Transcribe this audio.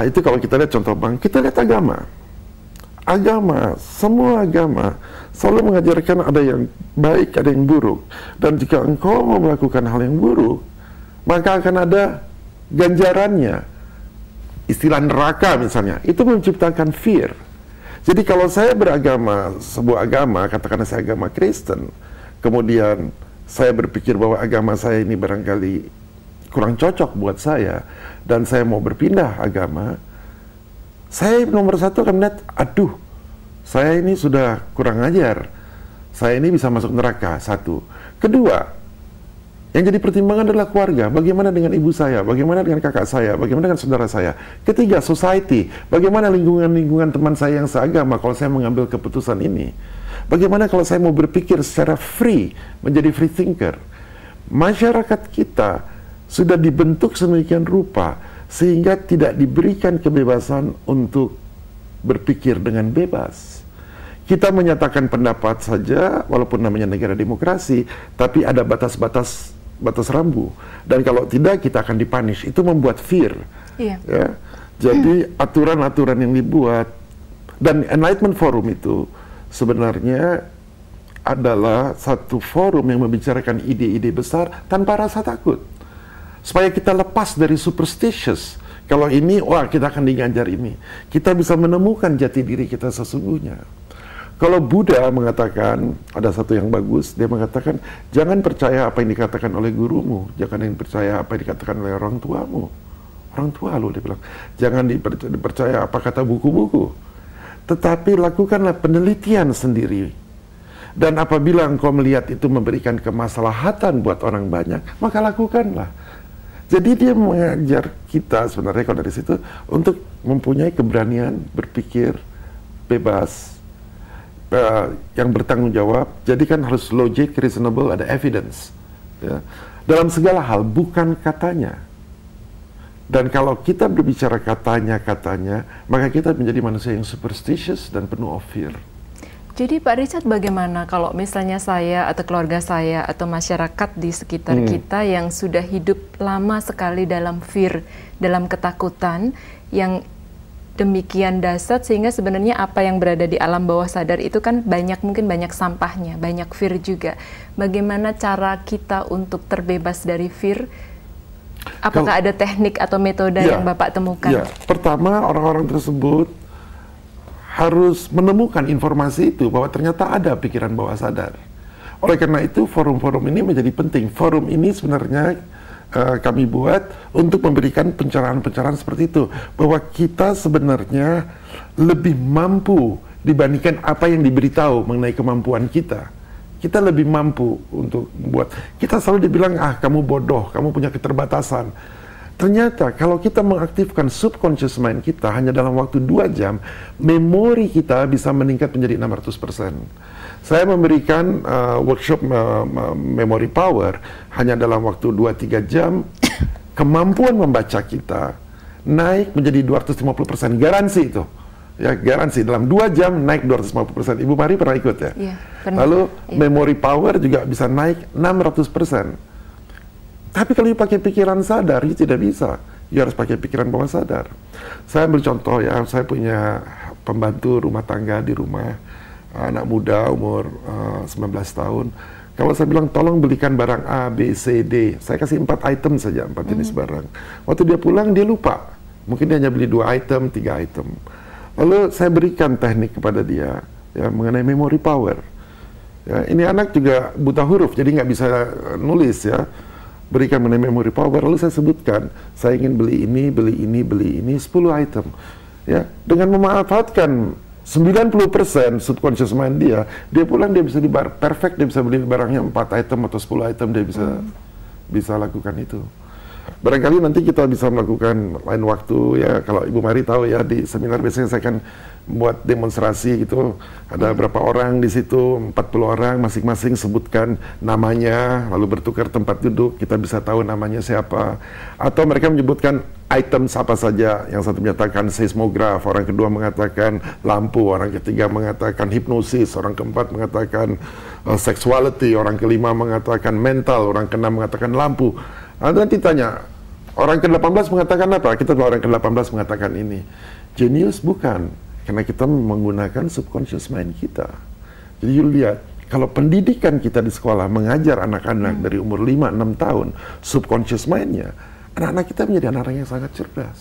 Itu kalau kita lihat contoh Bang, kita lihat agama. Semua agama selalu mengajarkan ada yang baik, ada yang buruk. Dan jika engkau mau melakukan hal yang buruk, maka akan ada ganjarannya. Istilah neraka misalnya, itu menciptakan fear. Jadi kalau saya beragama, sebuah agama, katakanlah saya agama Kristen, kemudian saya berpikir bahwa agama saya ini barangkali kurang cocok buat saya, dan saya mau berpindah agama, saya nomor satu akan melihat, aduh, saya ini sudah kurang ajar, saya ini bisa masuk neraka, satu. Kedua, yang jadi pertimbangan adalah keluarga, bagaimana dengan ibu saya, bagaimana dengan kakak saya, bagaimana dengan saudara saya. Ketiga, society, bagaimana lingkungan-lingkungan teman saya yang seagama kalau saya mengambil keputusan ini. Bagaimana kalau saya mau berpikir secara free, menjadi free thinker. Masyarakat kita sudah dibentuk sedemikian rupa, sehingga tidak diberikan kebebasan untuk berpikir dengan bebas. Kita menyatakan pendapat saja, walaupun namanya negara demokrasi, tapi ada batas-batas rambu. Dan kalau tidak, kita akan dipunish. Itu membuat fear. Iya. Ya. Jadi aturan-aturan yang dibuat, dan Enlightenment Forum itu sebenarnya adalah satu forum yang membicarakan ide-ide besar tanpa rasa takut. Supaya kita lepas dari superstitious. Kalau ini, wah kita akan diganjar ini. Kita bisa menemukan jati diri kita sesungguhnya. Kalau Buddha mengatakan, ada satu yang bagus, dia mengatakan, jangan percaya apa yang dikatakan oleh gurumu, jangan percaya apa yang dikatakan oleh orang tuamu. Orang tua loh, dia bilang. Jangan dipercaya apa kata buku-buku. Tetapi lakukanlah penelitian sendiri. Dan apabila engkau melihat itu memberikan kemaslahatan buat orang banyak, maka lakukanlah. Jadi dia mengajar kita sebenarnya kalau dari situ untuk mempunyai keberanian berpikir bebas, yang bertanggung jawab. Jadi kan harus logic, reasonable, ada evidence. Ya. Dalam segala hal, bukan katanya. Dan kalau kita berbicara katanya, maka kita menjadi manusia yang superstitious dan penuh of fear. Jadi Pak Richard, bagaimana kalau misalnya saya atau keluarga saya atau masyarakat di sekitar kita yang sudah hidup lama sekali dalam fear, dalam ketakutan yang demikian dasar sehingga sebenarnya apa yang berada di alam bawah sadar itu kan mungkin banyak sampahnya, banyak fear juga. Bagaimana cara kita untuk terbebas dari fear? Apakah ada teknik atau metode yang Bapak temukan? Ya, pertama orang-orang tersebut harus menemukan informasi itu bahwa ternyata ada pikiran bawah sadar. Oleh karena itu forum-forum ini menjadi penting. Forum ini sebenarnya kami buat untuk memberikan pencerahan-pencerahan seperti itu, bahwa kita sebenarnya lebih mampu dibandingkan apa yang diberitahu mengenai kemampuan kita. Kita lebih mampu untuk membuat. Kita selalu dibilang, kamu bodoh, kamu punya keterbatasan. Ternyata kalau kita mengaktifkan subconscious mind kita hanya dalam waktu 2 jam, memori kita bisa meningkat menjadi 600%. Saya memberikan workshop memory power hanya dalam waktu 2-3 jam, kemampuan membaca kita naik menjadi 250%, garansi itu. Ya, garansi dalam 2 jam naik 250%. Ibu Mari pernah ikut ya? Iya, pernah. Lalu memory power juga bisa naik 600%. Tapi kalau pakai pikiran sadar, itu tidak bisa. You harus pakai pikiran bawah sadar. Saya ambil contoh ya, saya punya pembantu rumah tangga di rumah, anak muda umur 19 tahun. Kalau saya bilang tolong belikan barang A, B, C, D, saya kasih 4 item saja, 4 jenis barang. Waktu dia pulang dia lupa, mungkin dia hanya beli 2 item, 3 item. Lalu saya berikan teknik kepada dia ya, mengenai memory power. Ya, ini anak juga buta huruf, jadi nggak bisa nulis ya. Berikan mengenai memory power, lalu saya sebutkan, saya ingin beli ini, 10 item. Ya, dengan memanfaatkan 90% subconscious mind dia pulang dia bisa perfect, dia bisa beli barangnya 4 item atau 10 item, dia bisa lakukan itu. Barangkali nanti kita bisa melakukan lain waktu ya, kalau Ibu Mari tahu ya, di seminar biasanya saya akan buat demonstrasi gitu, ada berapa orang di situ, 40 orang, masing-masing sebutkan namanya, lalu bertukar tempat duduk, kita bisa tahu namanya siapa. Atau mereka menyebutkan item apa saja, yang satu menyatakan seismograf, orang kedua mengatakan lampu, orang ketiga mengatakan hipnosis, orang keempat mengatakan sexuality, orang kelima mengatakan mental, orang keenam mengatakan lampu. Nanti tanya, Orang ke-18 mengatakan apa? Kita orang ke-18 mengatakan ini. Jenius bukan, karena kita menggunakan subconscious mind kita. Jadi you lihat, kalau pendidikan kita di sekolah mengajar anak-anak dari umur 5-6 tahun, subconscious mind-nya, anak-anak kita menjadi anak-anak yang sangat cerdas.